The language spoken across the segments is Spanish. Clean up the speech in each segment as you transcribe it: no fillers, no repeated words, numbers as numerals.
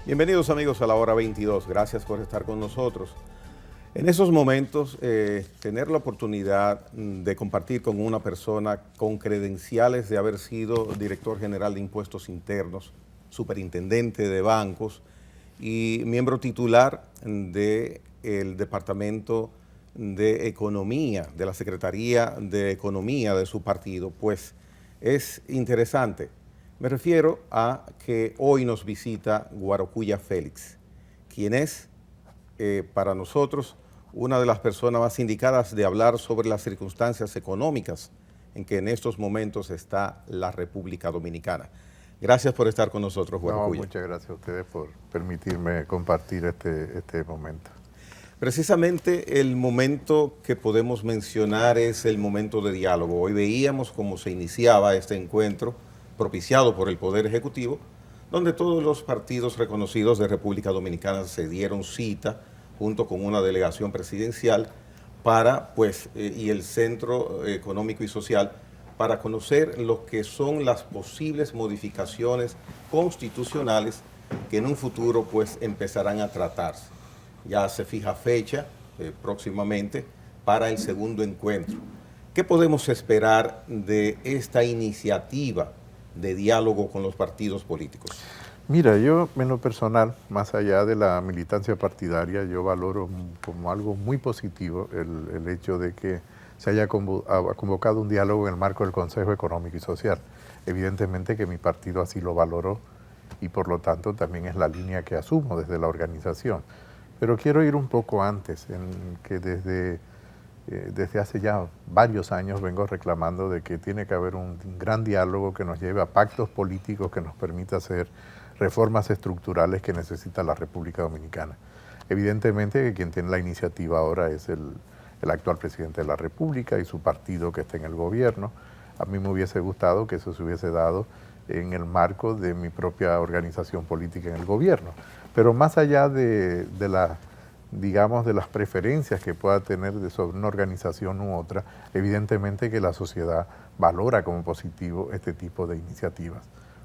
Bienvenidos amigos a la hora 22, gracias por estar con nosotros. En esos momentos, tener la oportunidad de compartir con una persona con credenciales de haber sido director general de impuestos internos, superintendente de bancos y miembro titular del Departamento de Economía, de la Secretaría de Economía de su partido, pues es interesante. Me refiero a que hoy nos visita Guarocuya Félix, quien es para nosotros una de las personas más indicadas de hablar sobre las circunstancias económicas en que en estos momentos está la República Dominicana. Gracias por estar con nosotros, Guarocuya. No, muchas gracias a ustedes por permitirme compartir este momento. Precisamente el momento que podemos mencionar es el momento de diálogo. Hoy veíamos cómo se iniciaba este encuentro propiciado por el Poder Ejecutivo, donde todos los partidos reconocidos de República Dominicana se dieron cita junto con una delegación presidencial para, y el Centro Económico y Social, para conocer lo que son las posibles modificaciones constitucionales que en un futuro empezarán a tratarse. Ya se fija fecha próximamente para el segundo encuentro. ¿Qué podemos esperar de esta iniciativa de diálogo con los partidos políticos? Mira, yo en lo personal, más allá de la militancia partidaria, yo valoro como algo muy positivo el hecho de que se haya convocado un diálogo en el marco del Consejo Económico y Social. Evidentemente que mi partido así lo valoró y por lo tanto también es la línea que asumo desde la organización. Pero quiero ir un poco antes, en que desde hace ya varios años vengo reclamando de que tiene que haber un gran diálogo que nos lleve a pactos políticos que nos permita hacer reformas estructurales que necesita la República Dominicana. Evidentemente que quien tiene la iniciativa ahora es el actual presidente de la República y su partido que está en el gobierno. A mí me hubiese gustado que eso se hubiese dado en el marco de mi propia organización política en el gobierno. Pero más allá de las preferencias que pueda tener sobre una organización u otra, evidentemente que la sociedad valora como positivo este tipo de iniciativas.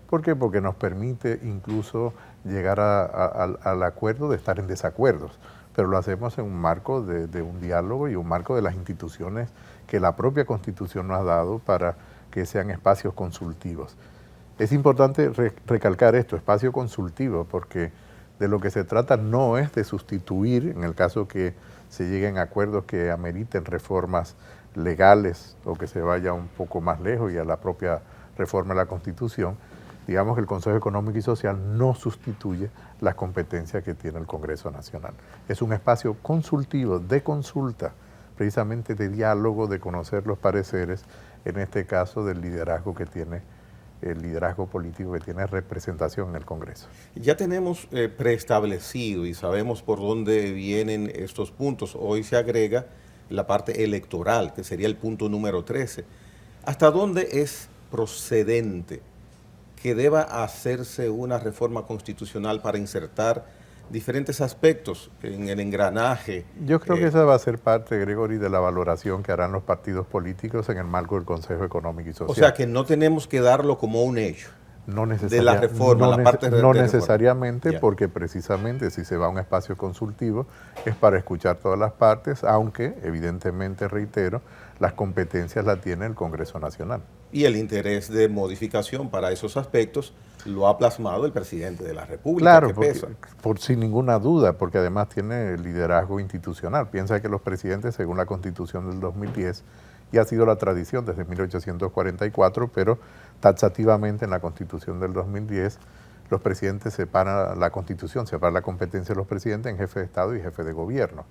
¿Por qué? Porque nos permite incluso llegar al acuerdo de estar en desacuerdos, pero lo hacemos en un marco de un diálogo y un marco de las instituciones que la propia Constitución nos ha dado para que sean espacios consultivos. Es importante recalcar esto, espacio consultivo, porque de lo que se trata no es de sustituir, en el caso que se lleguen a acuerdos que ameriten reformas legales o que se vaya un poco más lejos y a la propia reforma de la Constitución. Digamos que el Consejo Económico y Social no sustituye las competencias que tiene el Congreso Nacional. Es un espacio consultivo, de consulta, precisamente de diálogo, de conocer los pareceres, en este caso del liderazgo que tiene el liderazgo político que tiene representación en el Congreso. Ya tenemos preestablecido y sabemos por dónde vienen estos puntos. Hoy se agrega la parte electoral, que sería el punto número 13. ¿Hasta dónde es procedente que deba hacerse una reforma constitucional para insertar diferentes aspectos en el engranaje? Yo creo que esa va a ser parte, Gregory, de la valoración que harán los partidos políticos en el marco del Consejo Económico y Social. O sea que no tenemos que darlo como un hecho. No de la reforma, no necesariamente, porque precisamente si se va a un espacio consultivo es para escuchar todas las partes, aunque evidentemente, reitero, las competencias las tiene el Congreso Nacional. Y el interés de modificación para esos aspectos lo ha plasmado el presidente de la República. Claro, que pesa. Sin ninguna duda, porque además tiene el liderazgo institucional. Piensa que los presidentes, según la Constitución del 2010, y ha sido la tradición desde 1844, pero taxativamente en la Constitución del 2010, los presidentes separan la Constitución, separa la competencia de los presidentes en jefe de Estado y jefe de gobierno.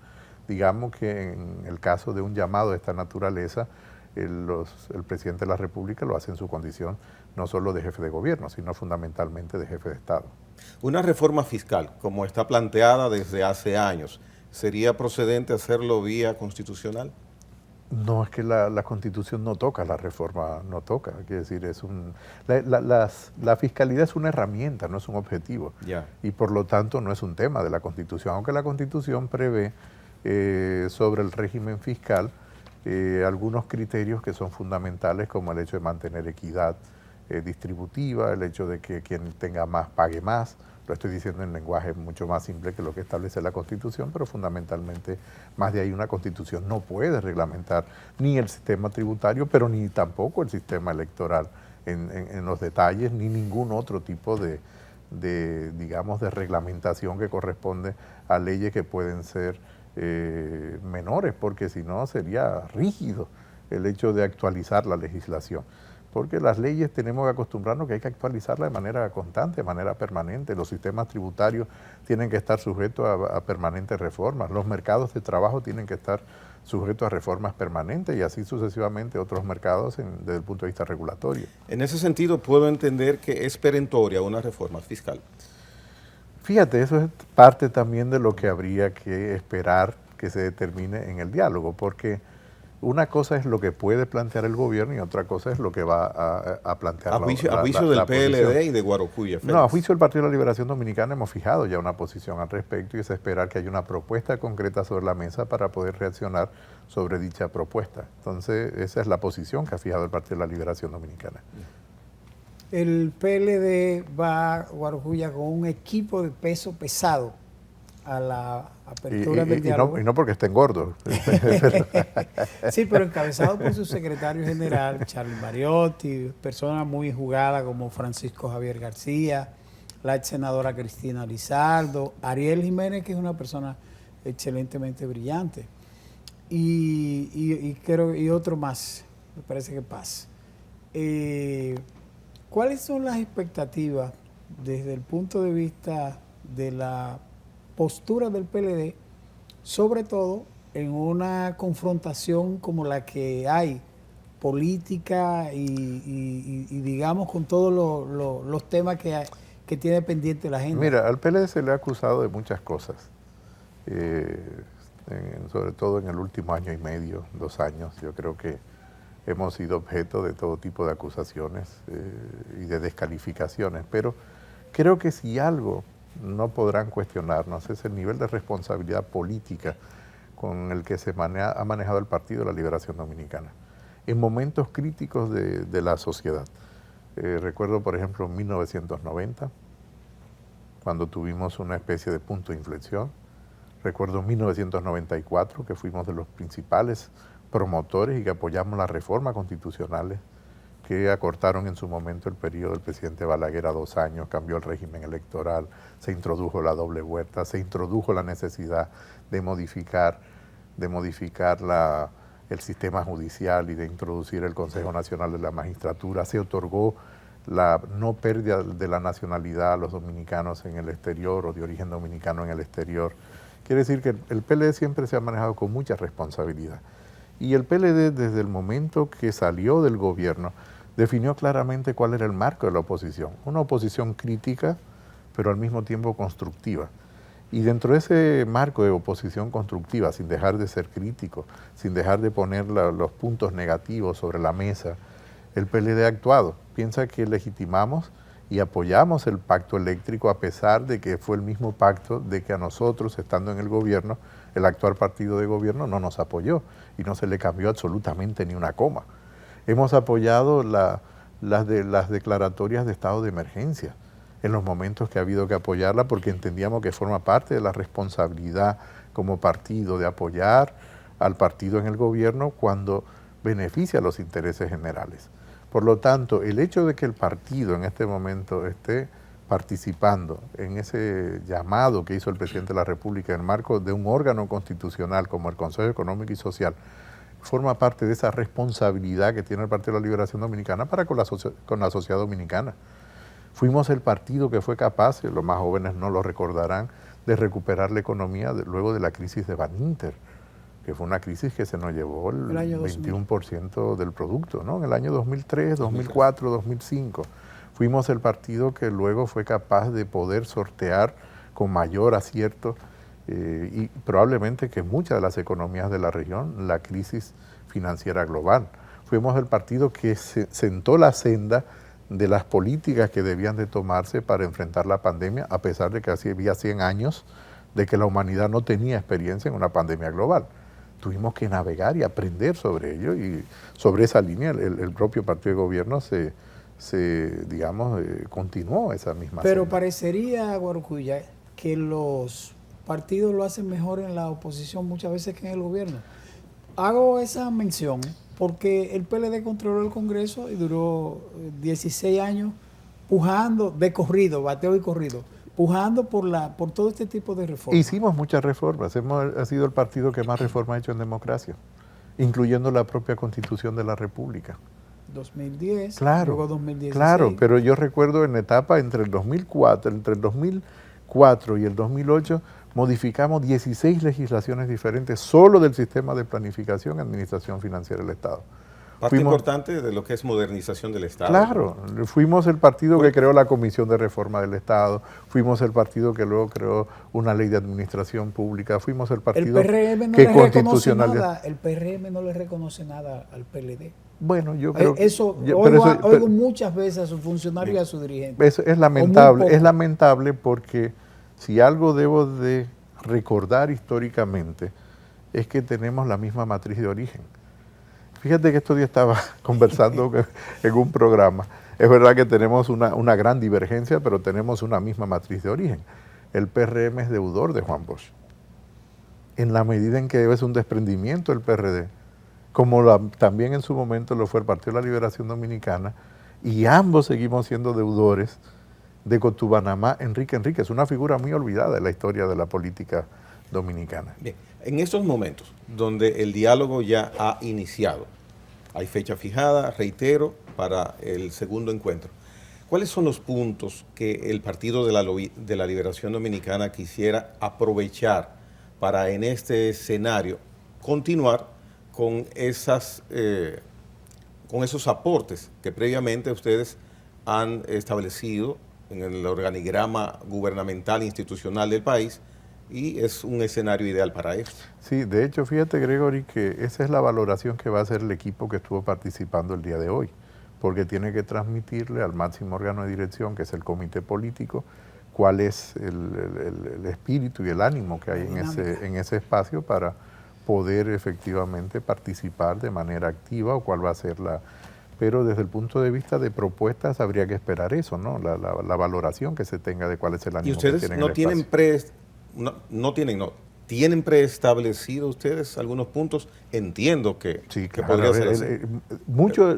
Digamos que en el caso de un llamado de esta naturaleza, el presidente de la República lo hace en su condición no solo de jefe de gobierno, sino fundamentalmente de jefe de Estado. Una reforma fiscal, como está planteada desde hace años, ¿sería procedente hacerlo vía constitucional? No, es que la Constitución no toca, la reforma no toca. Quiere decir, la fiscalidad es una herramienta, no es un objetivo. Ya. Y por lo tanto no es un tema de la Constitución, aunque la Constitución prevé sobre el régimen fiscal algunos criterios que son fundamentales, como el hecho de mantener equidad distributiva, el hecho de que quien tenga más pague más. Lo estoy diciendo en lenguaje mucho más simple que lo que establece la Constitución, pero fundamentalmente más de ahí una Constitución no puede reglamentar ni el sistema tributario, pero ni tampoco el sistema electoral en los detalles, ni ningún otro tipo digamos, de reglamentación que corresponde a leyes que pueden ser menores, porque si no sería rígido el hecho de actualizar la legislación. Porque las leyes tenemos que acostumbrarnos que hay que actualizarlas de manera constante, de manera permanente. Los sistemas tributarios tienen que estar sujetos a permanentes reformas. Los mercados de trabajo tienen que estar sujetos a reformas permanentes y así sucesivamente otros mercados desde el punto de vista regulatorio. En ese sentido, puedo entender que es perentoria una reforma fiscal. Fíjate, eso es parte también de lo que habría que esperar que se determine en el diálogo, porque una cosa es lo que puede plantear el gobierno y otra cosa es lo que va a plantear a juicio del PLD y de Guarocuya. No, a juicio del Partido de la Liberación Dominicana hemos fijado ya una posición al respecto y es esperar que haya una propuesta concreta sobre la mesa para poder reaccionar sobre dicha propuesta. Entonces, esa es la posición que ha fijado el Partido de la Liberación Dominicana. El PLD va a Guarocuya con un equipo de peso pesado a la apertura del diálogo. Y no porque estén gordos. Sí, pero encabezado por su secretario general, Charlie Mariotti, personas muy jugadas como Francisco Javier García, la ex senadora Cristina Lizardo, Ariel Jiménez, que es una persona excelentemente brillante, y otro más, me parece que Paz. ¿Cuáles son las expectativas desde el punto de vista de la postura del PLD, sobre todo en una confrontación como la que hay, política y digamos con todos los temas que tiene pendiente la agenda? Mira, al PLD se le ha acusado de muchas cosas, sobre todo en el último año y medio, 2 años. Yo creo que hemos sido objeto de todo tipo de acusaciones y de descalificaciones, pero creo que si algo no podrán cuestionarnos es el nivel de responsabilidad política con el que ha manejado el Partido de la Liberación Dominicana en momentos críticos de la sociedad. Recuerdo, por ejemplo, en 1990, cuando tuvimos una especie de punto de inflexión. Recuerdo en 1994, que fuimos de los principales promotores y que apoyamos las reformas constitucionales que acortaron en su momento el periodo del presidente Balaguer a 2 años, cambió el régimen electoral, se introdujo la doble vuelta, se introdujo la necesidad de modificar el sistema judicial y de introducir el Consejo Nacional de la Magistratura, se otorgó la no pérdida de la nacionalidad a los dominicanos en el exterior o de origen dominicano en el exterior. Quiere decir que el PLD siempre se ha manejado con mucha responsabilidad. Y el PLD, desde el momento que salió del gobierno, definió claramente cuál era el marco de la oposición. Una oposición crítica, pero al mismo tiempo constructiva. Y dentro de ese marco de oposición constructiva, sin dejar de ser crítico, sin dejar de poner los puntos negativos sobre la mesa, el PLD ha actuado. Piensa que legitimamos y apoyamos el pacto eléctrico a pesar de que fue el mismo pacto de que a nosotros, estando en el gobierno, el actual partido de gobierno no nos apoyó y no se le cambió absolutamente ni una coma. Hemos apoyado las declaratorias de estado de emergencia en los momentos que ha habido que apoyarla porque entendíamos que forma parte de la responsabilidad como partido de apoyar al partido en el gobierno cuando beneficia a los intereses generales. Por lo tanto, el hecho de que el partido en este momento esté participando en ese llamado que hizo el presidente de la República en el marco de un órgano constitucional como el Consejo Económico y Social, forma parte de esa responsabilidad que tiene el Partido de la Liberación Dominicana para con la sociedad dominicana. Fuimos el partido que fue capaz, los más jóvenes no lo recordarán, de recuperar la economía luego de la crisis de Baninter, que fue una crisis que se nos llevó el 21% del producto, ¿no? En el año 2003, 2004, 2005. Fuimos el partido que luego fue capaz de poder sortear con mayor acierto y probablemente que muchas de las economías de la región, la crisis financiera global. Fuimos el partido que sentó la senda de las políticas que debían de tomarse para enfrentar la pandemia, a pesar de que había 100 años de que la humanidad no tenía experiencia en una pandemia global. Tuvimos que navegar y aprender sobre ello y sobre esa línea el propio partido de gobierno se continuó esa misma Pero senda. parecería, Guarocuya, que los partidos lo hacen mejor en la oposición muchas veces que en el gobierno. Hago esa mención porque el PLD controló el Congreso y duró 16 años pujando de corrido, bateo y corrido, pujando por todo este tipo de reformas. Hicimos muchas reformas, ha sido el partido que más reformas ha hecho en democracia, incluyendo la propia Constitución de la República. 2010, Claro, luego 2016. claro, pero yo recuerdo en la etapa entre el 2004 y el 2008 modificamos 16 legislaciones diferentes solo del sistema de planificación y administración financiera del Estado. Parte importante de lo que es modernización del Estado. Claro, ¿no? Fuimos el partido que creó la Comisión de Reforma del Estado, fuimos el partido que luego creó una ley de administración pública, fuimos el partido que constitucionalizó. El PRM no le reconoce nada al PLD. Bueno, yo creo oigo muchas veces a sus funcionarios y a sus dirigentes. Eso es lamentable porque si algo debo de recordar históricamente es que tenemos la misma matriz de origen. Fíjate que estos días estaba conversando en un programa. Es verdad que tenemos una gran divergencia, pero tenemos una misma matriz de origen. El PRM es deudor de Juan Bosch. En la medida en que es un desprendimiento del PRD, como también en su momento lo fue el Partido de la Liberación Dominicana, y ambos seguimos siendo deudores de Cotubanamá. Enrique es una figura muy olvidada en la historia de la política dominicana. Bien, en estos momentos donde el diálogo ya ha iniciado, hay fecha fijada, reitero, para el segundo encuentro. ¿Cuáles son los puntos que el Partido de la Liberación Dominicana quisiera aprovechar para en este escenario continuar con esos aportes que previamente ustedes han establecido en el organigrama gubernamental e institucional del país, y es un escenario ideal para esto? Sí, de hecho, fíjate, Gregory, que esa es la valoración que va a hacer el equipo que estuvo participando el día de hoy, porque tiene que transmitirle al máximo órgano de dirección, que es el comité político, cuál es el espíritu y el ánimo que hay en ese espacio para poder efectivamente participar de manera activa, o cuál va a ser pero desde el punto de vista de propuestas habría que esperar eso, ¿no? La valoración que se tenga de cuál es el ánimo. ¿Y ustedes que tienen no tienen ¿tienen preestablecido ustedes algunos puntos? Entiendo que, sí, que claro, podría ser así.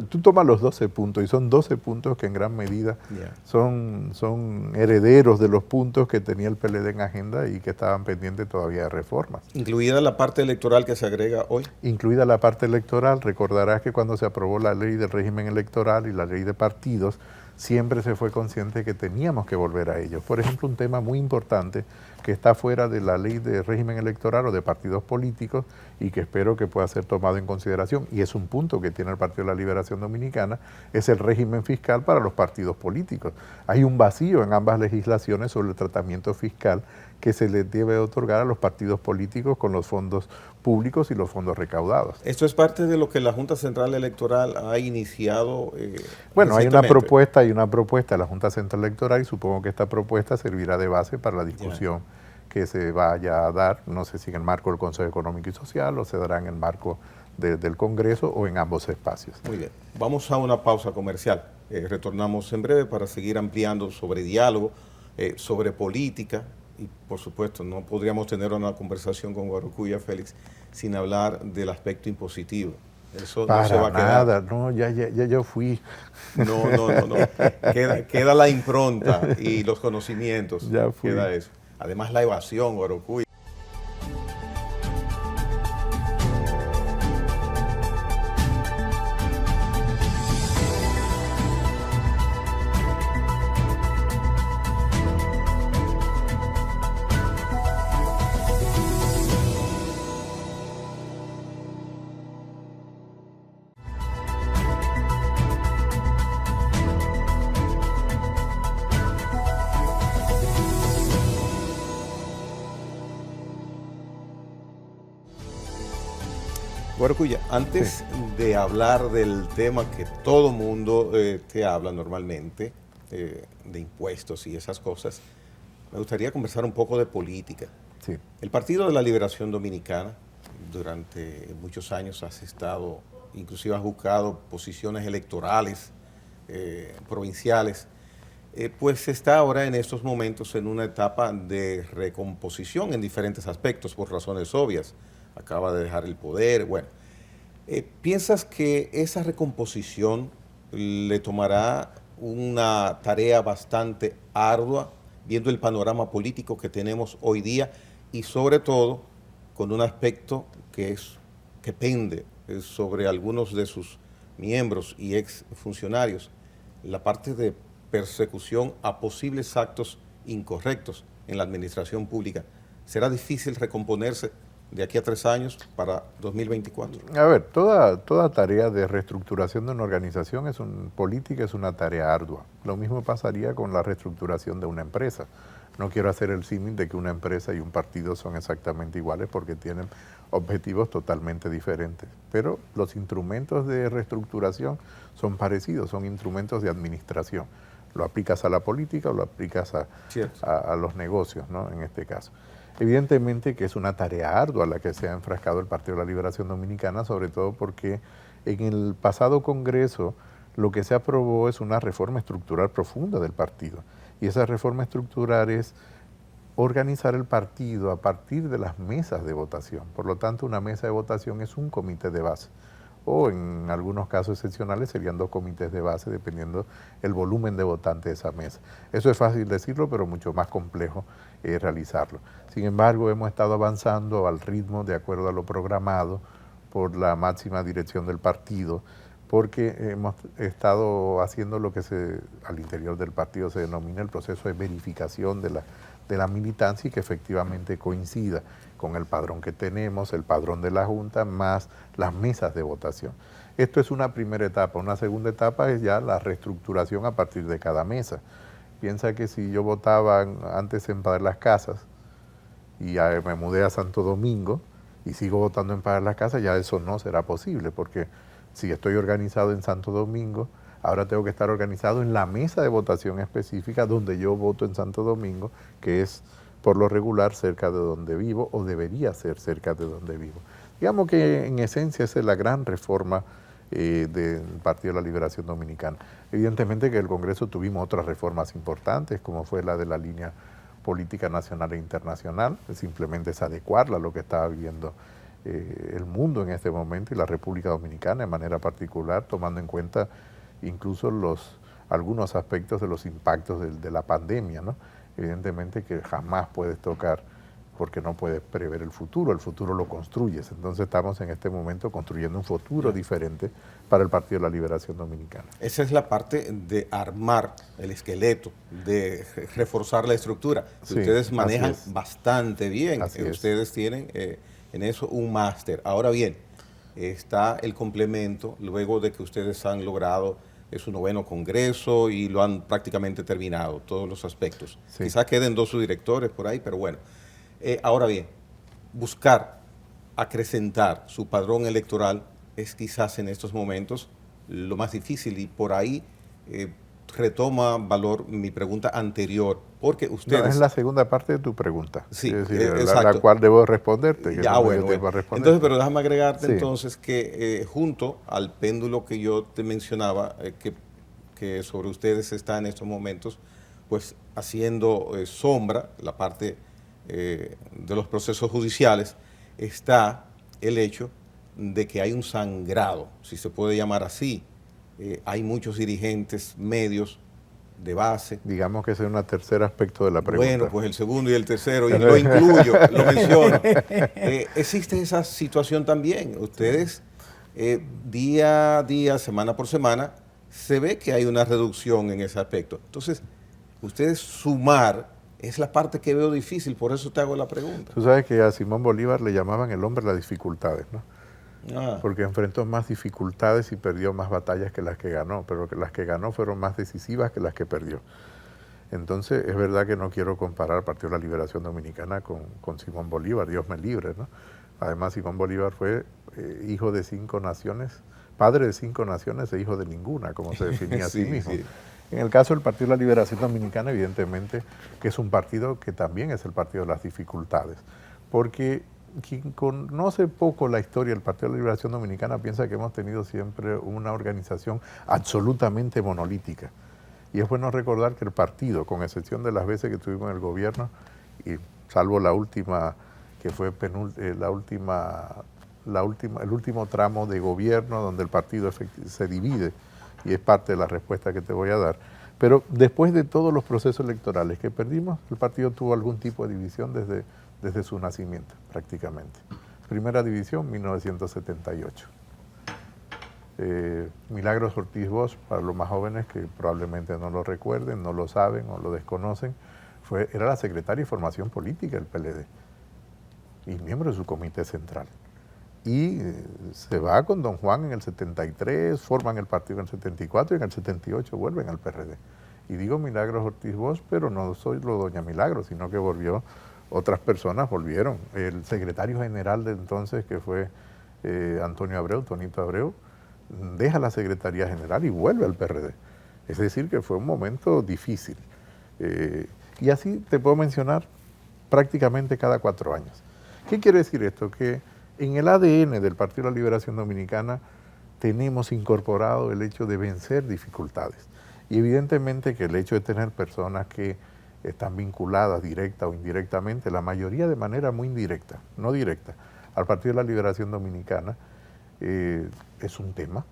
Tú tomas los 12 puntos y son 12 puntos que en gran medida son herederos de los puntos que tenía el PLD en agenda y que estaban pendientes todavía de reformas. ¿Incluida la parte electoral que se agrega hoy? Incluida la parte electoral. Recordarás que cuando se aprobó la ley del régimen electoral y la ley de partidos, siempre se fue consciente que teníamos que volver a ellos. Por ejemplo, un tema muy importante que está fuera de la ley de régimen electoral o de partidos políticos y que espero que pueda ser tomado en consideración, y es un punto que tiene el Partido de la Liberación Dominicana, es el régimen fiscal para los partidos políticos. Hay un vacío en ambas legislaciones sobre el tratamiento fiscal que se les debe otorgar a los partidos políticos con los fondos públicos y los fondos recaudados. ¿Esto es parte de lo que la Junta Central Electoral ha iniciado? Bueno, hay una propuesta de la Junta Central Electoral y supongo que esta propuesta servirá de base para la discusión que se vaya a dar, no sé si en el marco del Consejo Económico y Social o se dará en el marco del Congreso o en ambos espacios. Muy bien, vamos a una pausa comercial. Retornamos en breve para seguir ampliando sobre diálogo, sobre política. Y por supuesto, no podríamos tener una conversación con Guarocuya, Félix, sin hablar del aspecto impositivo. Eso para no se va a quedar. Nada, no, ya yo fui. No. Queda la impronta y los conocimientos. Ya fui. Queda eso. Además, la evasión, Guarocuya. Guarocuya, antes de hablar del tema que todo mundo te habla normalmente, de impuestos y esas cosas, me gustaría conversar un poco de política. Sí. El Partido de la Liberación Dominicana, durante muchos años has estado, inclusive has buscado posiciones electorales provinciales, pues está ahora en estos momentos en una etapa de recomposición en diferentes aspectos por razones obvias. Acaba de dejar el poder, bueno. ¿Piensas que esa recomposición le tomará una tarea bastante ardua, viendo el panorama político que tenemos hoy día y sobre todo con un aspecto que pende sobre algunos de sus miembros y ex funcionarios, la parte de persecución a posibles actos incorrectos en la administración pública? ¿Será difícil recomponerse de aquí a 3 años para 2024? A ver, toda tarea de reestructuración de una organización política es una tarea ardua. Lo mismo pasaría con la reestructuración de una empresa. No quiero hacer el símil de que una empresa y un partido son exactamente iguales porque tienen objetivos totalmente diferentes. Pero los instrumentos de reestructuración son parecidos, son instrumentos de administración. Lo aplicas a la política o lo aplicas a los negocios, ¿no? En este caso. Evidentemente que es una tarea ardua la que se ha enfrascado el Partido de la Liberación Dominicana, sobre todo porque en el pasado Congreso lo que se aprobó es una reforma estructural profunda del partido. Y esa reforma estructural es organizar el partido a partir de las mesas de votación. Por lo tanto, una mesa de votación es un comité de base. O en algunos casos excepcionales serían 2 comités de base, dependiendo el volumen de votantes de esa mesa. Eso es fácil decirlo, pero mucho más complejo realizarlo. Sin embargo, hemos estado avanzando al ritmo de acuerdo a lo programado por la máxima dirección del partido, porque hemos estado haciendo lo que al interior del partido se denomina el proceso de verificación de la militancia y que efectivamente coincida con el padrón que tenemos, el padrón de la Junta, más las mesas de votación. Esto es una primera etapa. Una segunda etapa es ya la reestructuración a partir de cada mesa. Piensa que si yo votaba antes en Padre Las Casas y me mudé a Santo Domingo y sigo votando en Padre Las Casas, ya eso no será posible, porque si estoy organizado en Santo Domingo, ahora tengo que estar organizado en la mesa de votación específica donde yo voto en Santo Domingo, que es por lo regular cerca de donde vivo o debería ser cerca de donde vivo. Digamos que en esencia esa es la gran reforma del Partido de la Liberación Dominicana. Evidentemente que en el Congreso tuvimos otras reformas importantes, como fue la de la línea política nacional e internacional, simplemente es adecuarla a lo que estaba viviendo el mundo en este momento y la República Dominicana de manera particular, tomando en cuenta incluso algunos aspectos de los impactos de la pandemia, ¿no? Evidentemente que jamás puedes tocar porque no puedes prever el futuro lo construyes. Entonces estamos en este momento construyendo un futuro diferente para el Partido de la Liberación Dominicana. Esa es la parte de armar el esqueleto, de reforzar la estructura. Sí, ustedes manejan bastante bien, ustedes tienen en eso un máster. Ahora bien, está el complemento, luego de que ustedes han logrado su 9º Congreso y lo han prácticamente terminado, todos los aspectos. Sí. Quizás queden 2 subdirectores por ahí, pero bueno. Ahora bien, buscar acrecentar su padrón electoral es quizás en estos momentos lo más difícil y por ahí retoma valor mi pregunta anterior, porque ustedes... No, es la segunda parte de tu pregunta, sí, es decir, la cual debo responderte. Ya, bueno. Entonces, pero déjame agregarte entonces que junto al péndulo que yo te mencionaba, que sobre ustedes está en estos momentos, pues haciendo sombra, la parte de los procesos judiciales, está el hecho de que hay un sangrado, si se puede llamar así. Hay muchos dirigentes medios de base. Digamos que ese es un tercer aspecto de la pregunta. Bueno, pues el segundo y el tercero, y lo incluyo, lo menciono. Existe esa situación también. Ustedes, día a día, semana por semana, se ve que hay una reducción en ese aspecto. Entonces, ustedes sumar es la parte que veo difícil, por eso te hago la pregunta. Tú sabes que a Simón Bolívar le llamaban el hombre de las dificultades, ¿no? Porque enfrentó más dificultades y perdió más batallas que las que ganó, pero que las que ganó fueron más decisivas que las que perdió. Entonces, es verdad que no quiero comparar el Partido de la Liberación Dominicana con Simón Bolívar, Dios me libre, ¿no? Además, Simón Bolívar fue hijo de 5 naciones, padre de 5 naciones e hijo de ninguna, como se definía a sí mismo. Sí. En el caso del Partido de la Liberación Dominicana, evidentemente que es un partido que también es el partido de las dificultades, porque quien conoce poco la historia del Partido de la Liberación Dominicana piensa que hemos tenido siempre una organización absolutamente monolítica. Y es bueno recordar que el partido, con excepción de las veces que tuvimos en el gobierno, y salvo la última, que fue el último tramo de gobierno donde el partido se divide, y es parte de la respuesta que te voy a dar, pero después de todos los procesos electorales que perdimos, el partido tuvo algún tipo de división desde su nacimiento, prácticamente. Primera división, 1978. Milagros Ortiz Bosch, para los más jóvenes que probablemente no lo recuerden, no lo saben o lo desconocen, era la secretaria de Formación Política del PLD y miembro de su comité central. Y se va con don Juan en el 73, forman el partido en el 74 y en el 78 vuelven al PRD. Y digo Milagros Ortiz Bosch, pero no soy lo doña Milagros, sino que otras personas volvieron. El secretario general de entonces, que fue Antonio Abreu, Tonito Abreu, deja la Secretaría General y vuelve al PRD. Es decir, que fue un momento difícil. Y así te puedo mencionar prácticamente cada 4 años. ¿Qué quiere decir esto? Que en el ADN del Partido de la Liberación Dominicana tenemos incorporado el hecho de vencer dificultades. Y evidentemente que el hecho de tener personas que están vinculadas directa o indirectamente, la mayoría de manera muy indirecta, no directa, al Partido de la Liberación Dominicana, es un tema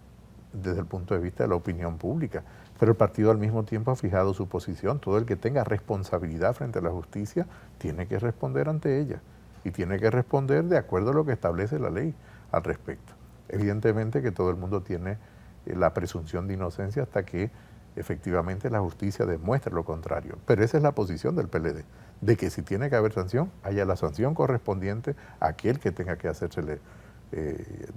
desde el punto de vista de la opinión pública. Pero el partido al mismo tiempo ha fijado su posición. Todo el que tenga responsabilidad frente a la justicia tiene que responder ante ella. Y tiene que responder de acuerdo a lo que establece la ley al respecto. Evidentemente que todo el mundo tiene la presunción de inocencia hasta que efectivamente la justicia demuestre lo contrario. Pero esa es la posición del PLD, de que si tiene que haber sanción, haya la sanción correspondiente a aquel que tenga que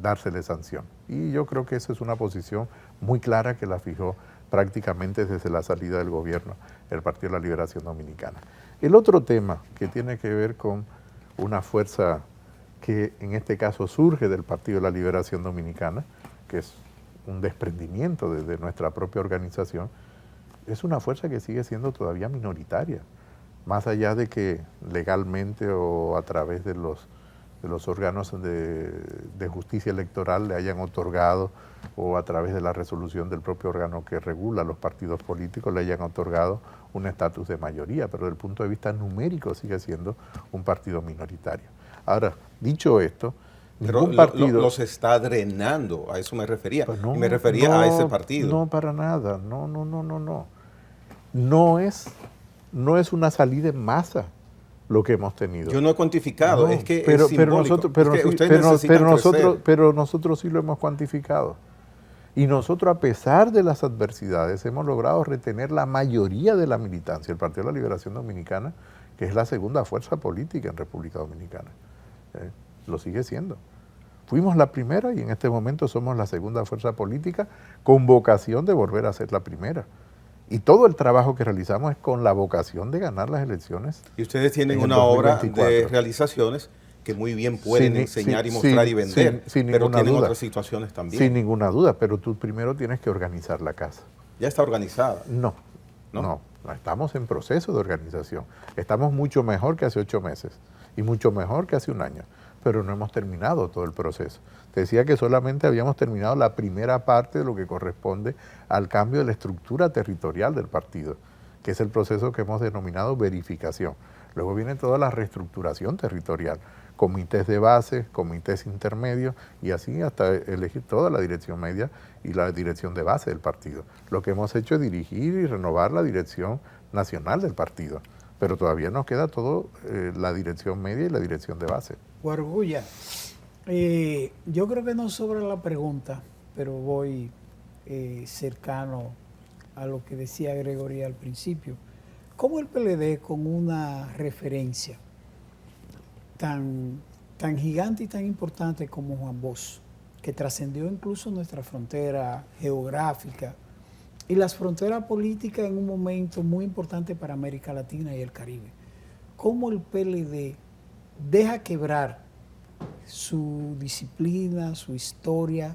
dársele sanción. Y yo creo que esa es una posición muy clara que la fijó prácticamente desde la salida del gobierno el Partido de la Liberación Dominicana. El otro tema que tiene que ver con una fuerza que en este caso surge del Partido de la Liberación Dominicana, que es un desprendimiento de nuestra propia organización, es una fuerza que sigue siendo todavía minoritaria, más allá de que legalmente o a través de los órganos de justicia electoral le hayan otorgado, o a través de la resolución del propio órgano que regula los partidos políticos le hayan otorgado un estatus de mayoría, pero desde el punto de vista numérico sigue siendo un partido minoritario. Ahora, dicho esto, pero los está drenando, a eso me refería. Pues y me refería a ese partido. No, para nada, no. No es una salida en masa lo que hemos tenido. Yo no he cuantificado, es que es simbólico. Pero nosotros sí lo hemos cuantificado. Y nosotros, a pesar de las adversidades, hemos logrado retener la mayoría de la militancia. El Partido de la Liberación Dominicana, que es la segunda fuerza política en República Dominicana, lo sigue siendo. Fuimos la primera y en este momento somos la segunda fuerza política con vocación de volver a ser la primera. Y todo el trabajo que realizamos es con la vocación de ganar las elecciones. Y ustedes tienen una obra de realizaciones que muy bien pueden enseñar y mostrar y vender, pero tienen otras situaciones también. Sin ninguna duda, pero tú primero tienes que organizar la casa. ¿Ya está organizada? No, estamos en proceso de organización. Estamos mucho mejor que hace 8 meses y mucho mejor que hace un año, pero no hemos terminado todo el proceso. Te decía que solamente habíamos terminado la primera parte de lo que corresponde al cambio de la estructura territorial del partido, que es el proceso que hemos denominado verificación. Luego viene toda la reestructuración territorial, comités de base, comités intermedios y así hasta elegir toda la dirección media y la dirección de base del partido. Lo que hemos hecho es dirigir y renovar la dirección nacional del partido, pero todavía nos queda todo la dirección media y la dirección de base. Guargulla, yo creo que no sobra la pregunta, pero voy cercano a lo que decía Gregory al principio. ¿Cómo el PLD, con una referencia tan gigante y tan importante como Juan Bosch, que trascendió incluso nuestra frontera geográfica y las fronteras políticas en un momento muy importante para América Latina y el Caribe, cómo el PLD deja quebrar su disciplina, su historia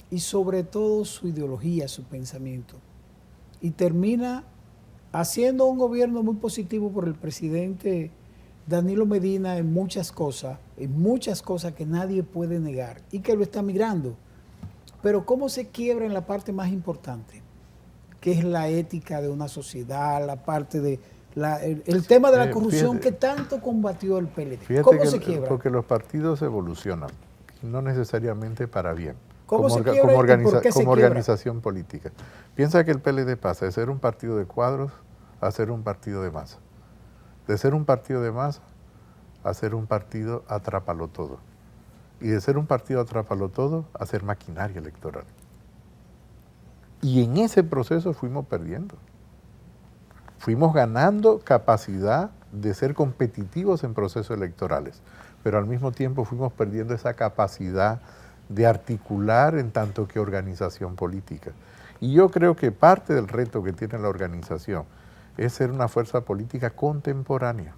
y sobre todo su ideología, su pensamiento, y termina haciendo un gobierno muy positivo por el presidente Danilo Medina en muchas cosas que nadie puede negar y que lo está migrando. Pero ¿cómo se quiebra en la parte más importante? Que es la ética de una sociedad, la parte de el tema de la corrupción que tanto combatió el PLD. ¿Cómo se quiebra? Porque los partidos evolucionan, no necesariamente para bien, ¿Cómo se quiebra y por qué se como quiebra? organización política. Piensa que el PLD pasa de ser un partido de cuadros a ser un partido de masa. De ser un partido de masa a ser un partido atrápalo todo. Y de ser un partido atrápalo todo a ser maquinaria electoral. Y en ese proceso fuimos perdiendo. Fuimos ganando capacidad de ser competitivos en procesos electorales, pero al mismo tiempo fuimos perdiendo esa capacidad de articular en tanto que organización política. Y yo creo que parte del reto que tiene la organización es ser una fuerza política contemporánea,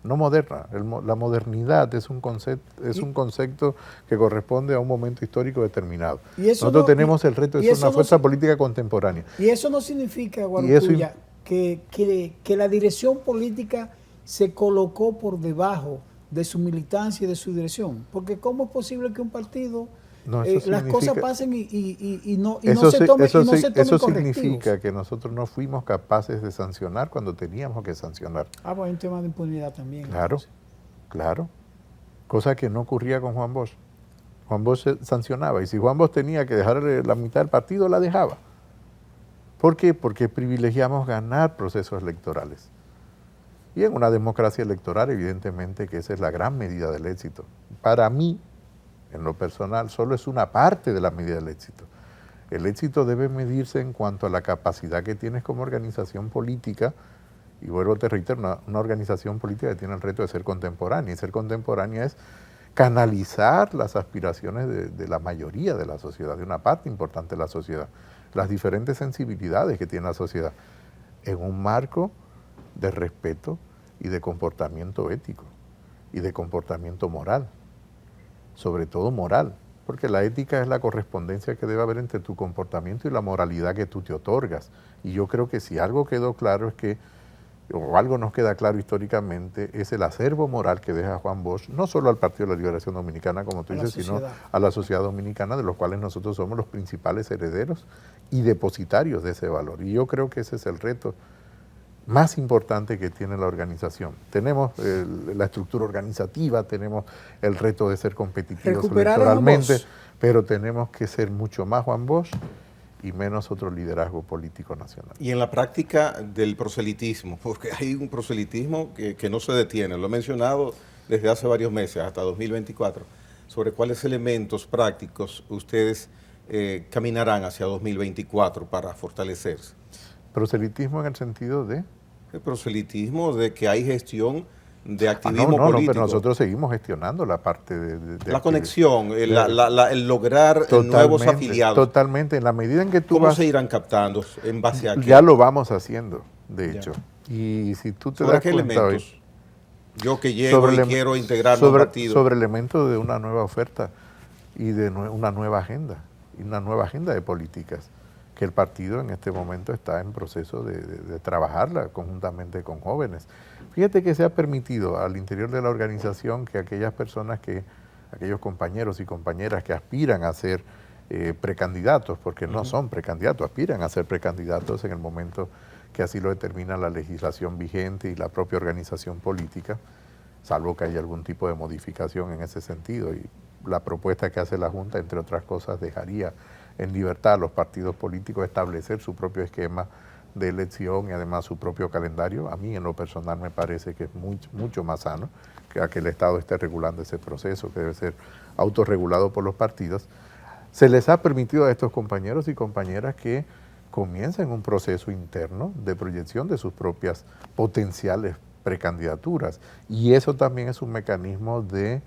no moderna. La modernidad es un concepto que corresponde a un momento histórico determinado. Nosotros tenemos el reto de ser una fuerza política contemporánea. Y eso no significa, Guarocuya, que la dirección política se colocó por debajo de su militancia y de su dirección. Porque ¿cómo es posible que un partido las cosas pasen y no se tomen Eso significa que nosotros no fuimos capaces de sancionar cuando teníamos que sancionar. Ah, pues hay un tema de impunidad también. Claro, claro. Cosa que no ocurría con Juan Bosch. Juan Bosch sancionaba, y si Juan Bosch tenía que dejar la mitad del partido, la dejaba. ¿Por qué? Porque privilegiamos ganar procesos electorales. Y en una democracia electoral, evidentemente que esa es la gran medida del éxito. Para mí, en lo personal, solo es una parte de la medida del éxito. El éxito debe medirse en cuanto a la capacidad que tienes como organización política, y vuelvo te reitero, una organización política que tiene el reto de ser contemporánea, y ser contemporánea es canalizar las aspiraciones de la mayoría de la sociedad, de una parte importante de la sociedad, las diferentes sensibilidades que tiene la sociedad, en un marco de respeto y de comportamiento ético y de comportamiento moral, sobre todo moral, porque la ética es la correspondencia que debe haber entre tu comportamiento y la moralidad que tú te otorgas. Y yo creo que si algo quedó claro es que, o algo nos queda claro históricamente, es el acervo moral que deja Juan Bosch, no solo al Partido de la Liberación Dominicana, como tú dices, sino a la sociedad dominicana, de los cuales nosotros somos los principales herederos y depositarios de ese valor. Y yo creo que ese es el reto más importante que tiene la organización. Tenemos la estructura organizativa, tenemos el reto de ser competitivos electoralmente, pero tenemos que ser mucho más Juan Bosch y menos otro liderazgo político nacional. Y en la práctica del proselitismo, porque hay un proselitismo que no se detiene, lo he mencionado desde hace varios meses, hasta 2024, sobre cuáles elementos prácticos ustedes caminarán hacia 2024 para fortalecerse. Proselitismo en el sentido de... El proselitismo de que hay gestión de activismo político. No, pero nosotros seguimos gestionando la parte de la conexión, el lograr nuevos afiliados. Totalmente, en la medida en que tú ¿Cómo se irán captando en base a qué? Ya lo vamos haciendo, de hecho. Y si tú te das qué cuenta elementos? Hoy, yo que llego y quiero integrarme al partido. Sobre elementos de una nueva oferta y de una nueva agenda, y una nueva agenda de políticas, que el partido en este momento está en proceso de trabajarla conjuntamente con jóvenes. Fíjate que se ha permitido al interior de la organización que aquellas personas aquellos compañeros y compañeras que aspiran a ser precandidatos, porque no son precandidatos, aspiran a ser precandidatos en el momento que así lo determina la legislación vigente y la propia organización política, salvo que haya algún tipo de modificación en ese sentido. Y la propuesta que hace la Junta, entre otras cosas, dejaría en libertad a los partidos políticos establecer su propio esquema de elección y además su propio calendario. A mí en lo personal me parece que es mucho más sano que el Estado esté regulando ese proceso, que debe ser autorregulado por los partidos. Se les ha permitido a estos compañeros y compañeras que comiencen un proceso interno de proyección de sus propias potenciales precandidaturas, y eso también es un mecanismo de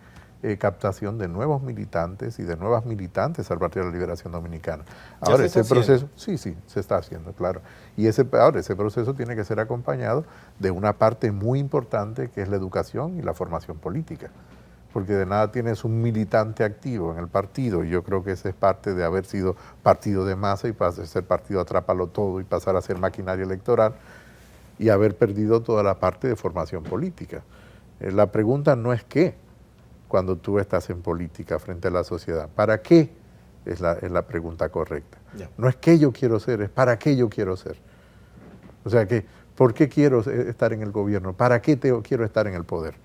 captación de nuevos militantes y de nuevas militantes al Partido de la Liberación Dominicana. Ahora ese proceso, sí, se está haciendo, claro. Y ese proceso tiene que ser acompañado de una parte muy importante que es la educación y la formación política. Porque de nada tienes un militante activo en el partido, y yo creo que esa es parte de haber sido partido de masa y pasar a ser partido atrápalo todo y pasar a ser maquinaria electoral y haber perdido toda la parte de formación política. La pregunta no es qué cuando tú estás en política frente a la sociedad. ¿Para qué? Es la pregunta correcta. Ya. No es qué yo quiero ser, es para qué yo quiero ser. O sea que, ¿por qué quiero estar en el gobierno? ¿Para qué quiero estar en el poder?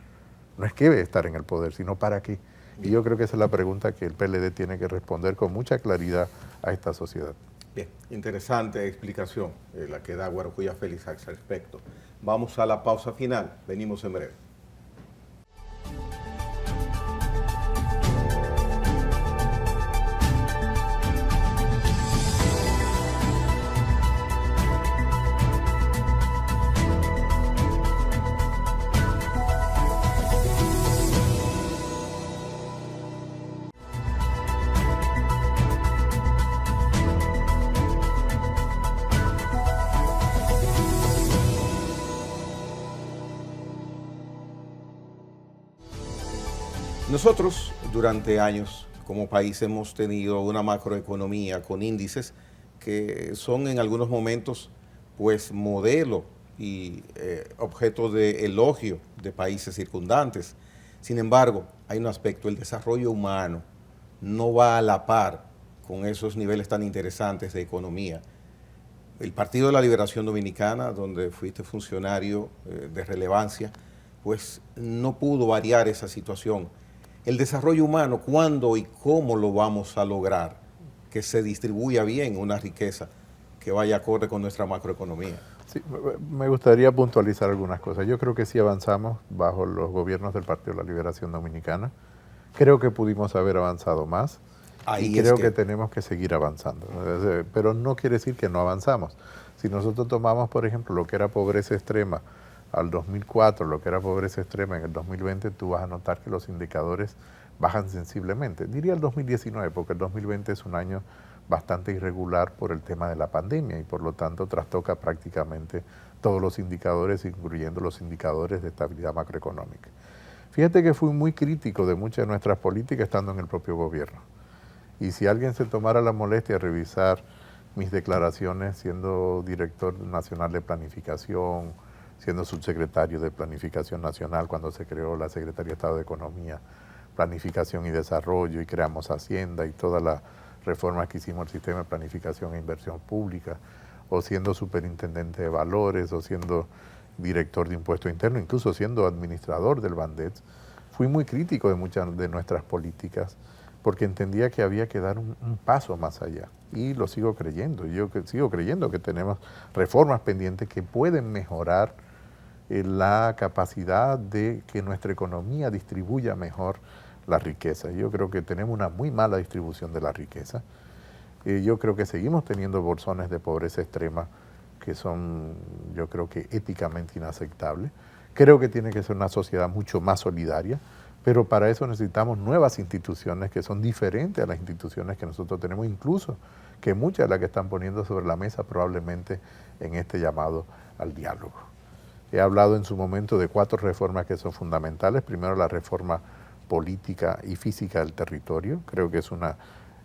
No es qué estar en el poder, sino para qué. Y yo creo que esa es la pregunta que el PLD tiene que responder con mucha claridad a esta sociedad. Bien, interesante explicación la que da Guarocuya Félix al respecto. Vamos a la pausa final, venimos en breve. Nosotros durante años como país hemos tenido una macroeconomía con índices que son en algunos momentos pues modelo y objeto de elogio de países circundantes. Sin embargo, hay un aspecto, el desarrollo humano no va a la par con esos niveles tan interesantes de economía. El Partido de la Liberación Dominicana, donde fuiste funcionario de relevancia, pues no pudo variar esa situación. El desarrollo humano, ¿cuándo y cómo lo vamos a lograr? Que se distribuya bien una riqueza que vaya acorde con nuestra macroeconomía. Sí, me gustaría puntualizar algunas cosas. Yo creo que sí avanzamos bajo los gobiernos del Partido de la Liberación Dominicana. Creo que pudimos haber avanzado más. Ahí y creo que tenemos que seguir avanzando. Pero no quiere decir que no avanzamos. Si nosotros tomamos, por ejemplo, lo que era pobreza extrema al 2004, lo que era pobreza extrema en el 2020, tú vas a notar que los indicadores bajan sensiblemente. Diría el 2019, porque el 2020 es un año bastante irregular por el tema de la pandemia y por lo tanto trastoca prácticamente todos los indicadores, incluyendo los indicadores de estabilidad macroeconómica. Fíjate que fui muy crítico de muchas de nuestras políticas estando en el propio gobierno. Y si alguien se tomara la molestia de revisar mis declaraciones siendo director nacional de planificación, siendo subsecretario de Planificación Nacional cuando se creó la Secretaría de Estado de Economía, Planificación y Desarrollo y creamos Hacienda y todas las reformas que hicimos al sistema de planificación e inversión pública, o siendo superintendente de valores, o siendo director de impuesto interno, incluso siendo administrador del Bandet, fui muy crítico de muchas de nuestras políticas porque entendía que había que dar un paso más allá. Y lo sigo creyendo. Yo sigo creyendo que tenemos reformas pendientes que pueden mejorar la capacidad de que nuestra economía distribuya mejor la riqueza. Yo creo que tenemos una muy mala distribución de la riqueza. Yo creo que seguimos teniendo bolsones de pobreza extrema que son, yo creo que éticamente inaceptables. Creo que tiene que ser una sociedad mucho más solidaria, pero para eso necesitamos nuevas instituciones que son diferentes a las instituciones que nosotros tenemos, incluso que muchas de las que están poniendo sobre la mesa probablemente en este llamado al diálogo. He hablado en su momento de 4 reformas que son fundamentales. Primero, la reforma política y física del territorio. Creo que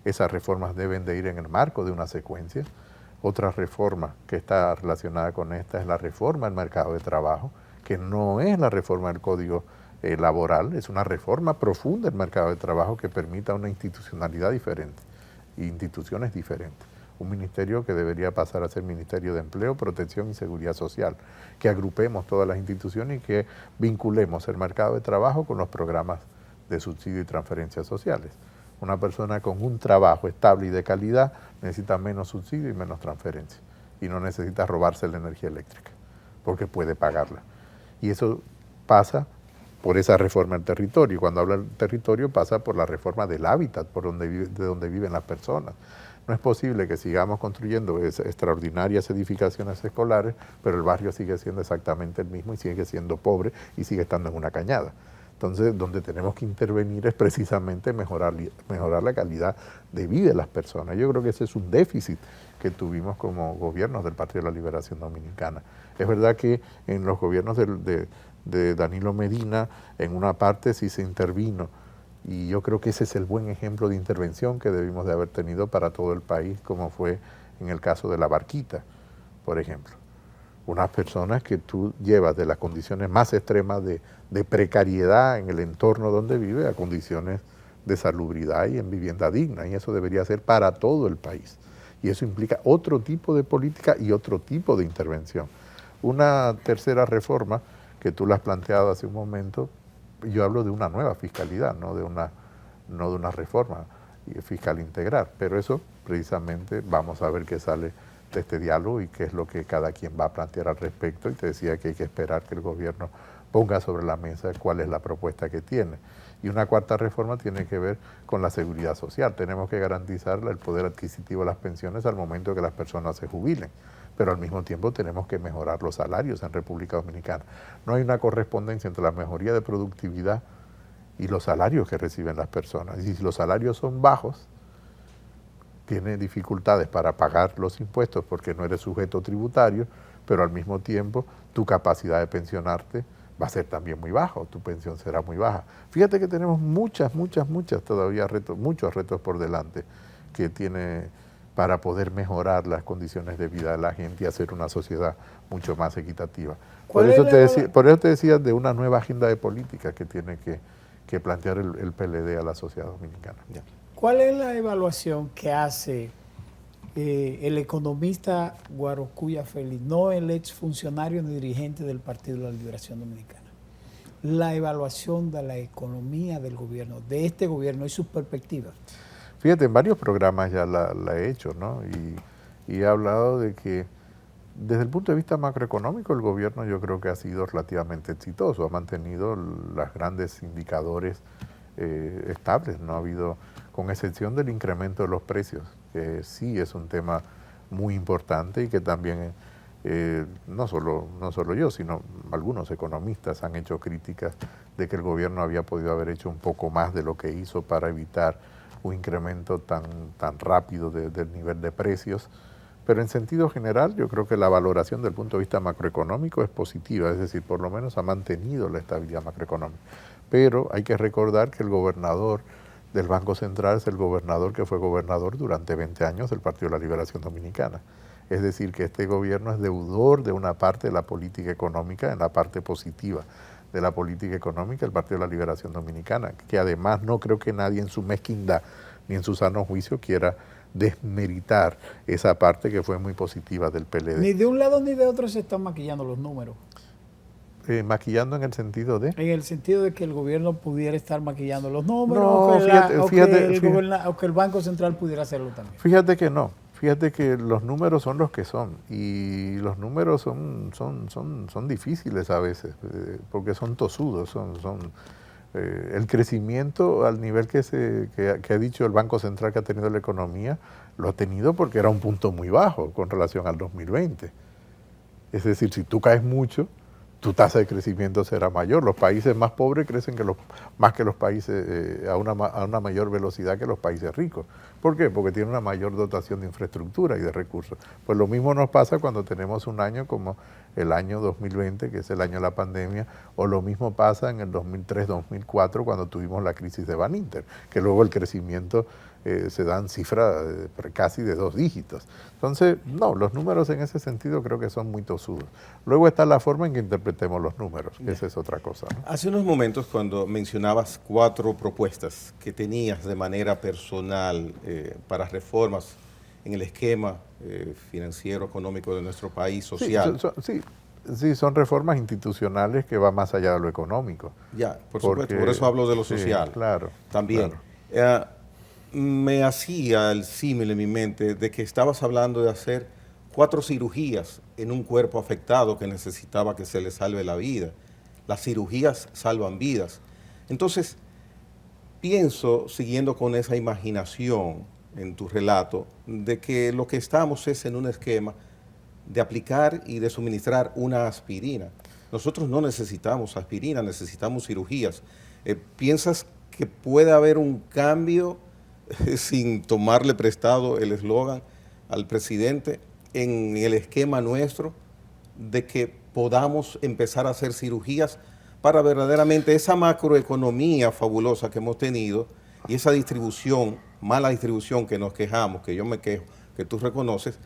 esas reformas deben de ir en el marco de una secuencia. Otra reforma que está relacionada con esta es la reforma del mercado de trabajo, que no es la reforma del Código laboral, es una reforma profunda del mercado de trabajo que permita una institucionalidad diferente, instituciones diferentes. Un ministerio que debería pasar a ser Ministerio de Empleo, Protección y Seguridad Social, que agrupemos todas las instituciones y que vinculemos el mercado de trabajo con los programas de subsidio y transferencias sociales. Una persona con un trabajo estable y de calidad necesita menos subsidio y menos transferencia, y no necesita robarse la energía eléctrica, porque puede pagarla. Y eso pasa por esa reforma del territorio. Cuando habla del territorio pasa por la reforma del hábitat, de donde viven las personas. No es posible que sigamos construyendo extraordinarias edificaciones escolares, pero el barrio sigue siendo exactamente el mismo y sigue siendo pobre y sigue estando en una cañada. Entonces, donde tenemos que intervenir es precisamente mejorar la calidad de vida de las personas. Yo creo que ese es un déficit que tuvimos como gobiernos del Partido de la Liberación Dominicana. Es verdad que en los gobiernos de Danilo Medina, en una parte sí se intervino, y yo creo que ese es el buen ejemplo de intervención que debimos de haber tenido para todo el país, como fue en el caso de La Barquita, por ejemplo. unas personas que tú llevas de las condiciones más extremas de precariedad en el entorno donde vive a condiciones de salubridad y en vivienda digna, y eso debería ser para todo el país. Y eso implica otro tipo de política y otro tipo de intervención. Una tercera reforma, que tú la has planteado hace un momento, yo hablo de una nueva fiscalidad, no de una reforma fiscal integral, pero eso precisamente vamos a ver qué sale de este diálogo y qué es lo que cada quien va a plantear al respecto, y te decía que hay que esperar que el gobierno ponga sobre la mesa cuál es la propuesta que tiene. Y una cuarta reforma tiene que ver con la seguridad social. Tenemos que garantizar el poder adquisitivo de las pensiones al momento que las personas se jubilen, pero al mismo tiempo tenemos que mejorar los salarios en República Dominicana. No hay una correspondencia entre la mejoría de productividad y los salarios que reciben las personas. Y si los salarios son bajos, tienes dificultades para pagar los impuestos porque no eres sujeto tributario, pero al mismo tiempo tu capacidad de pensionarte va a ser también muy baja, tu pensión será muy baja. Fíjate que tenemos muchas todavía retos, muchos retos por delante que tiene para poder mejorar las condiciones de vida de la gente y hacer una sociedad mucho más equitativa. Por eso te decía de una nueva agenda de política que tiene que plantear el PLD a la sociedad dominicana. Ya. ¿Cuál es la evaluación que hace el economista Guarocuya Félix, no el exfuncionario ni dirigente del Partido de la Liberación Dominicana? La evaluación de la economía del gobierno, de este gobierno y sus perspectivas. Fíjate, en varios programas ya la he hecho, ¿no? Y he hablado de que desde el punto de vista macroeconómico el gobierno yo creo que ha sido relativamente exitoso, ha mantenido los grandes indicadores estables, no ha habido, con excepción del incremento de los precios, que sí es un tema muy importante y que también no solo yo, sino algunos economistas han hecho críticas de que el gobierno había podido haber hecho un poco más de lo que hizo para evitar un incremento tan rápido del nivel de precios. Pero en sentido general yo creo que la valoración del punto de vista macroeconómico es positiva, es decir, por lo menos ha mantenido la estabilidad macroeconómica. Pero hay que recordar que el gobernador del Banco Central es el gobernador que fue gobernador durante 20 años del Partido de la Liberación Dominicana. Es decir, que este gobierno es deudor de una parte de la política económica, en la parte positiva de la política económica del Partido de la Liberación Dominicana, que además no creo que nadie en su mezquindad ni en su sano juicio quiera desmeritar esa parte que fue muy positiva del PLD. Ni de un lado ni de otro se están maquillando los números. Maquillando en el sentido de... En el sentido de que el gobierno pudiera estar maquillando los números, No, o que el Banco Central pudiera hacerlo también. Fíjate que no. Fíjate que los números son los que son, y los números son difíciles a veces, porque son tosudos, el crecimiento al nivel que ha dicho el Banco Central que ha tenido la economía, lo ha tenido porque era un punto muy bajo con relación al 2020. Es decir, si tú caes mucho, tu tasa de crecimiento será mayor. Los países más pobres crecen más que los países a una mayor velocidad que los países ricos. ¿Por qué? Porque tienen una mayor dotación de infraestructura y de recursos. Pues lo mismo nos pasa cuando tenemos un año como el año 2020, que es el año de la pandemia, o lo mismo pasa en el 2003-2004 cuando tuvimos la crisis de Baninter, que luego el crecimiento se dan cifras casi de 2 dígitos. Entonces, no, los números en ese sentido creo que son muy tosudos. Luego está la forma en que interpretemos los números, que esa es otra cosa, ¿no? Hace unos momentos cuando mencionabas 4 propuestas que tenías de manera personal para reformas en el esquema financiero, económico de nuestro país, social. Sí, son reformas institucionales que van más allá de lo económico. Ya, por supuesto, por eso hablo de lo social. Sí, claro. También. Claro. Me hacía el símil en mi mente de que estabas hablando de hacer 4 cirugías en un cuerpo afectado que necesitaba que se le salve la vida. Las cirugías salvan vidas. Entonces, pienso, siguiendo con esa imaginación en tu relato, de que lo que estamos es en un esquema de aplicar y de suministrar una aspirina. Nosotros no necesitamos aspirina, necesitamos cirugías. ¿Piensas que puede haber un cambio sin tomarle prestado el eslogan al presidente en el esquema nuestro de que podamos empezar a hacer cirugías para verdaderamente esa macroeconomía fabulosa que hemos tenido y esa distribución, mala distribución que nos quejamos, que yo me quejo, que tú reconoces,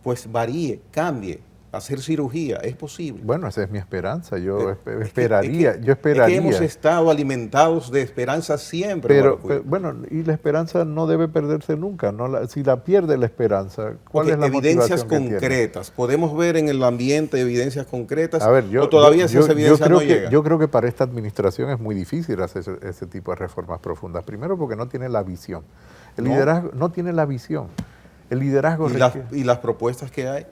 pues varíe, cambie hacer cirugía, ¿es posible? Bueno, esa es mi esperanza. Yo esperaría. Es que hemos estado alimentados de esperanza siempre. Pero bueno, y la esperanza no debe perderse nunca. Si la pierde la esperanza, ¿cuál es la evidencias motivación concretas? ¿Podemos ver en el ambiente evidencias concretas? A ver, ¿O todavía esas evidencias no llegan? Yo creo que para esta administración es muy difícil hacer ese tipo de reformas profundas. Primero porque no tiene la visión. El liderazgo no tiene la visión. El liderazgo ¿Y las propuestas que hay?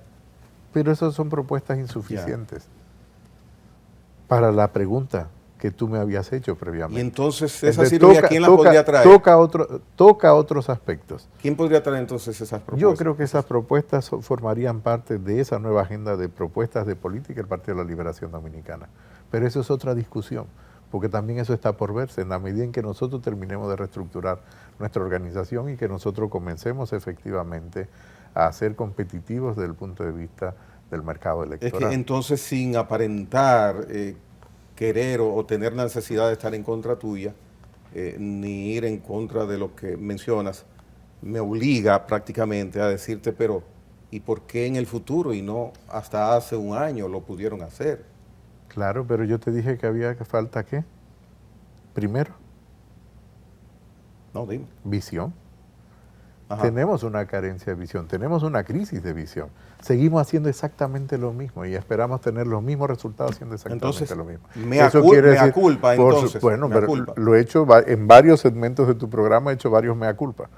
Pero esas son propuestas insuficientes para la pregunta que tú me habías hecho previamente. Y entonces esa cirugía, ¿quién la podría traer? Toca otros aspectos. ¿Quién podría traer entonces esas propuestas? Yo creo que esas propuestas formarían parte de esa nueva agenda de propuestas de política del Partido de la Liberación Dominicana. Pero eso es otra discusión, porque también eso está por verse en la medida en que nosotros terminemos de reestructurar nuestra organización y que nosotros comencemos efectivamente a ser competitivos desde el punto de vista del mercado electoral. Es que entonces, sin aparentar querer o tener la necesidad de estar en contra tuya, ni ir en contra de lo que mencionas, me obliga prácticamente a decirte, pero ¿y por qué en el futuro y no hasta hace un año lo pudieron hacer? Claro, pero yo te dije que había que falta ¿qué? Primero. No, dime. Visión. Ajá. Tenemos una carencia de visión, tenemos una crisis de visión. Seguimos haciendo exactamente lo mismo y esperamos tener los mismos resultados haciendo exactamente lo mismo. Mea culpa, entonces. Bueno, pero lo he hecho en varios segmentos de tu programa, he hecho varios mea culpa.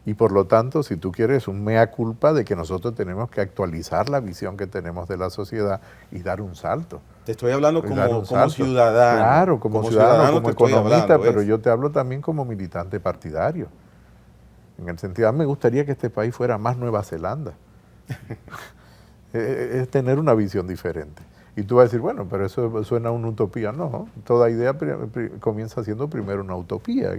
Y por lo tanto, si tú quieres un mea culpa de que nosotros tenemos que actualizar la visión que tenemos de la sociedad y dar un salto. Te estoy hablando como ciudadano. Claro, como ciudadano, como economista, pero yo te hablo también como militante partidario. En el sentido, me gustaría que este país fuera más Nueva Zelanda. Es tener una visión diferente. Y tú vas a decir, bueno, pero eso suena a una utopía. No, toda idea comienza siendo primero una utopía,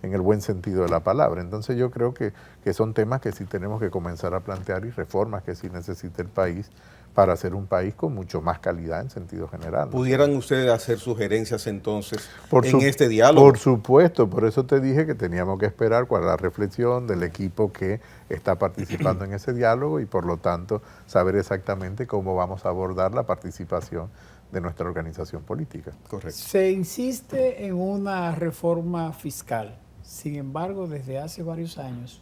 en el buen sentido de la palabra. Entonces yo creo que son temas que sí tenemos que comenzar a plantear y reformas que sí necesita el país para ser un país con mucho más calidad en sentido general. ¿Pudieran ustedes hacer sugerencias entonces en este diálogo? Por supuesto, por eso te dije que teníamos que esperar cuál es la reflexión del equipo que está participando en ese diálogo y por lo tanto saber exactamente cómo vamos a abordar la participación de nuestra organización política. Correcto. Se insiste en una reforma fiscal. Sin embargo, desde hace varios años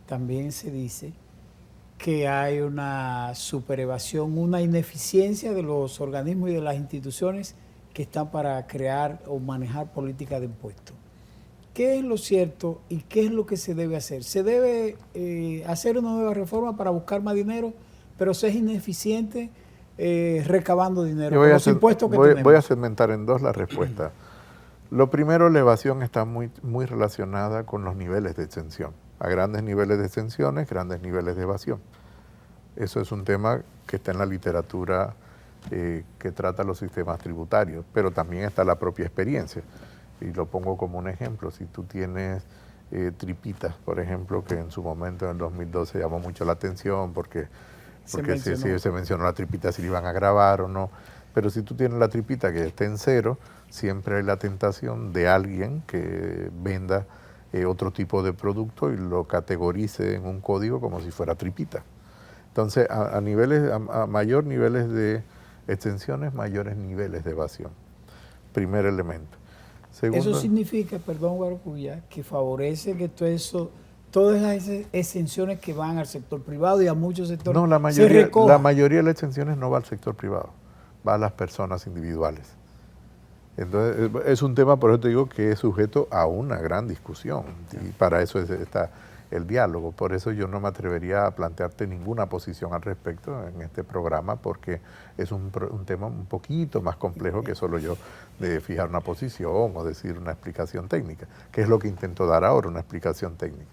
también se dice que hay una superevasión, una ineficiencia de los organismos y de las instituciones que están para crear o manejar políticas de impuestos. ¿Qué es lo cierto y qué es lo que se debe hacer? ¿Se debe hacer una nueva reforma para buscar más dinero, pero se es ineficiente recabando dinero con los impuestos que tenemos? Voy a segmentar en dos la respuesta. Lo primero, la evasión está muy relacionada con los niveles de exención. A grandes niveles de exenciones, grandes niveles de evasión. Eso es un tema que está en la literatura que trata los sistemas tributarios, pero también está la propia experiencia. Y lo pongo como un ejemplo. Si tú tienes tripitas, por ejemplo, que en su momento, en el 2012, llamó mucho la atención porque se mencionó la tripita si la iban a grabar o no. Pero si tú tienes la tripita que esté en cero, siempre hay la tentación de alguien que venda otro tipo de producto y lo categorice en un código como si fuera tripita. Entonces, a mayor niveles de extensiones, mayores niveles de evasión. Primer elemento. Segundo, eso significa, perdón, Guaracuya, que favorece que todas esas exenciones que van al sector privado y a muchos sectores no, la mayoría de las exenciones no va al sector privado, va a las personas individuales. Entonces, es un tema, por eso te digo, que es sujeto a una gran discusión y para eso está el diálogo. Por eso yo no me atrevería a plantearte ninguna posición al respecto en este programa porque es un tema un poquito más complejo que solo yo de fijar una posición o decir una explicación técnica, que es lo que intento dar ahora, una explicación técnica.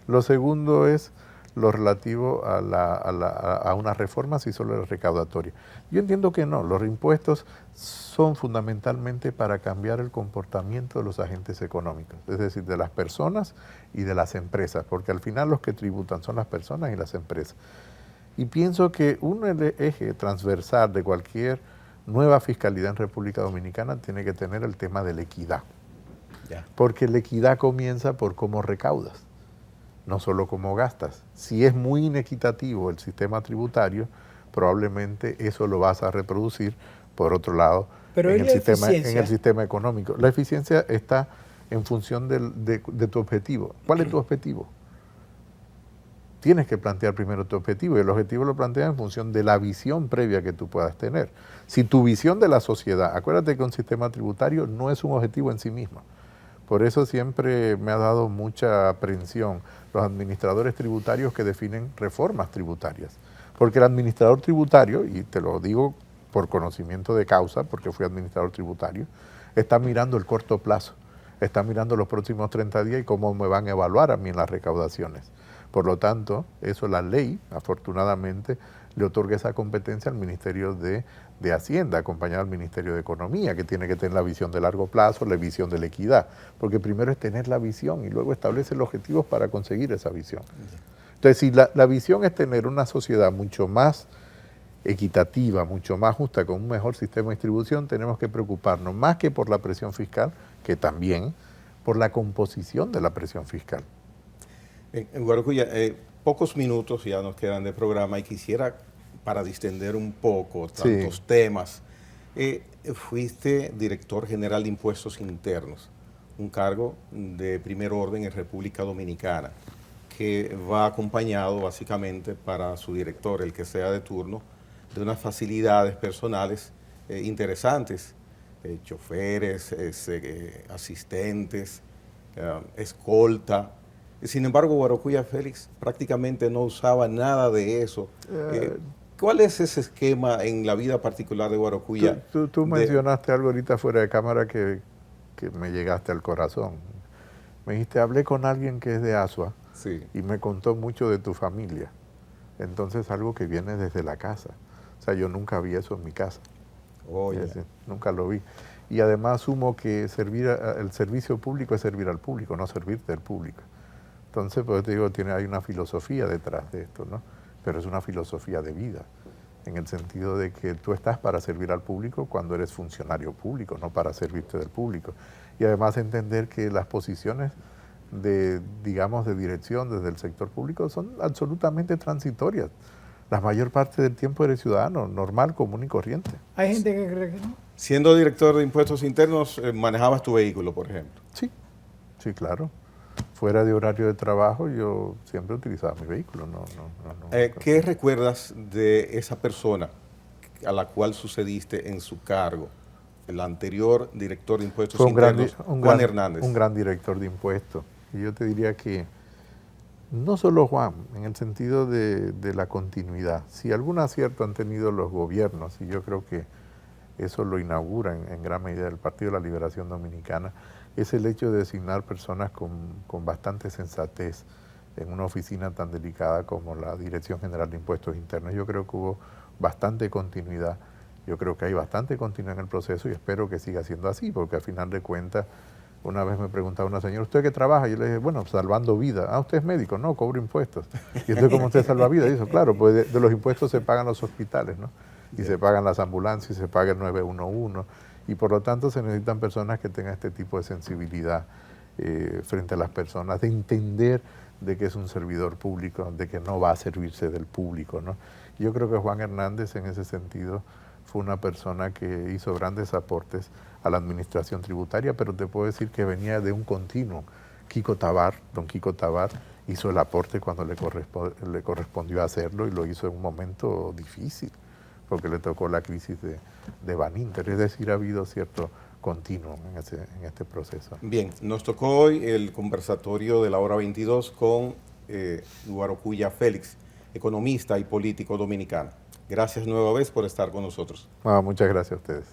Lo segundo es lo relativo a una reforma si solo es recaudatoria. Yo entiendo que no, los impuestos son fundamentalmente para cambiar el comportamiento de los agentes económicos, es decir, de las personas y de las empresas, porque al final los que tributan son las personas y las empresas. Y pienso que un eje transversal de cualquier nueva fiscalidad en República Dominicana tiene que tener el tema de la equidad, porque la equidad comienza por cómo recaudas, no solo cómo gastas. Si es muy inequitativo el sistema tributario, probablemente eso lo vas a reproducir por otro lado Pero en ¿y la eficiencia? en el sistema económico. La eficiencia está en función de tu objetivo. ¿Cuál es tu objetivo? Tienes que plantear primero tu objetivo y el objetivo lo planteas en función de la visión previa que tú puedas tener. Si tu visión de la sociedad, acuérdate que un sistema tributario no es un objetivo en sí mismo. Por eso siempre me ha dado mucha aprensión los administradores tributarios que definen reformas tributarias. Porque el administrador tributario, y te lo digo por conocimiento de causa, porque fui administrador tributario, está mirando el corto plazo, está mirando los próximos 30 días y cómo me van a evaluar a mí en las recaudaciones. Por lo tanto, eso la ley, afortunadamente, le otorga esa competencia al Ministerio de Hacienda, acompañado al Ministerio de Economía, que tiene que tener la visión de largo plazo, la visión de la equidad, porque primero es tener la visión y luego establece los objetivos para conseguir esa visión. Entonces, si la visión es tener una sociedad mucho más equitativa, mucho más justa, con un mejor sistema de distribución, tenemos que preocuparnos más que por la presión fiscal, que también por la composición de la presión fiscal. En Guaracuya, pocos minutos ya nos quedan de programa y quisiera, para distender un poco tantos temas, fuiste director general de Impuestos Internos, un cargo de primer orden en República Dominicana, que va acompañado básicamente para su director, el que sea de turno, de unas facilidades personales interesantes, choferes, asistentes, escolta. Sin embargo, Guaracuya Félix prácticamente no usaba nada de eso. ¿Cuál es ese esquema en la vida particular de Guaracuya? Tú mencionaste algo ahorita fuera de cámara que me llegaste al corazón. Me dijiste, hablé con alguien que es de Asua y me contó mucho de tu familia. Entonces, algo que viene desde la casa. O sea, yo nunca vi eso en mi casa. Nunca lo vi. Y además asumo que el servicio público es servir al público, no servirte al público. Entonces, pues te digo, hay una filosofía detrás de esto, ¿no? Pero es una filosofía de vida, en el sentido de que tú estás para servir al público cuando eres funcionario público, no para servirte del público. Y además entender que las posiciones de dirección desde el sector público son absolutamente transitorias. La mayor parte del tiempo eres ciudadano, normal, común y corriente. Hay gente que cree que no. Siendo director de Impuestos Internos, ¿manejabas tu vehículo, por ejemplo? Sí, claro. Fuera de horario de trabajo, yo siempre utilizaba mi vehículo. ¿Qué recuerdas de esa persona a la cual sucediste en su cargo? El anterior director de Impuestos Internos, Juan Hernández. Un gran director de impuestos. Y yo te diría que no solo Juan, en el sentido de la continuidad. Si algún acierto han tenido los gobiernos, y yo creo que eso lo inaugura en gran medida el Partido de la Liberación Dominicana, es el hecho de designar personas con bastante sensatez en una oficina tan delicada como la Dirección General de Impuestos Internos. Yo creo que hubo bastante continuidad, yo creo que hay bastante continuidad en el proceso y espero que siga siendo así, porque al final de cuentas, una vez me preguntaba una señora, ¿usted qué trabaja? Yo le dije, bueno, salvando vidas. Ah, ¿usted es médico? No, cobro impuestos. Y entonces, ¿cómo usted salva vidas? Y dice, claro, pues de los impuestos se pagan los hospitales, ¿no? Y se pagan las ambulancias, y se paga el 911, y por lo tanto se necesitan personas que tengan este tipo de sensibilidad frente a las personas, de entender de que es un servidor público, de que no va a servirse del público, ¿no? Yo creo que Juan Hernández en ese sentido fue una persona que hizo grandes aportes a la administración tributaria, pero te puedo decir que venía de un continuo. Don Kiko Tabar hizo el aporte cuando le correspondió hacerlo y lo hizo en un momento difícil, porque le tocó la crisis de Baninter, es decir, ha habido cierto continuo en este proceso. Bien, nos tocó hoy el conversatorio de la hora 22 con Guaracuya Félix, economista y político dominicano. Gracias nueva vez por estar con nosotros. Muchas gracias a ustedes.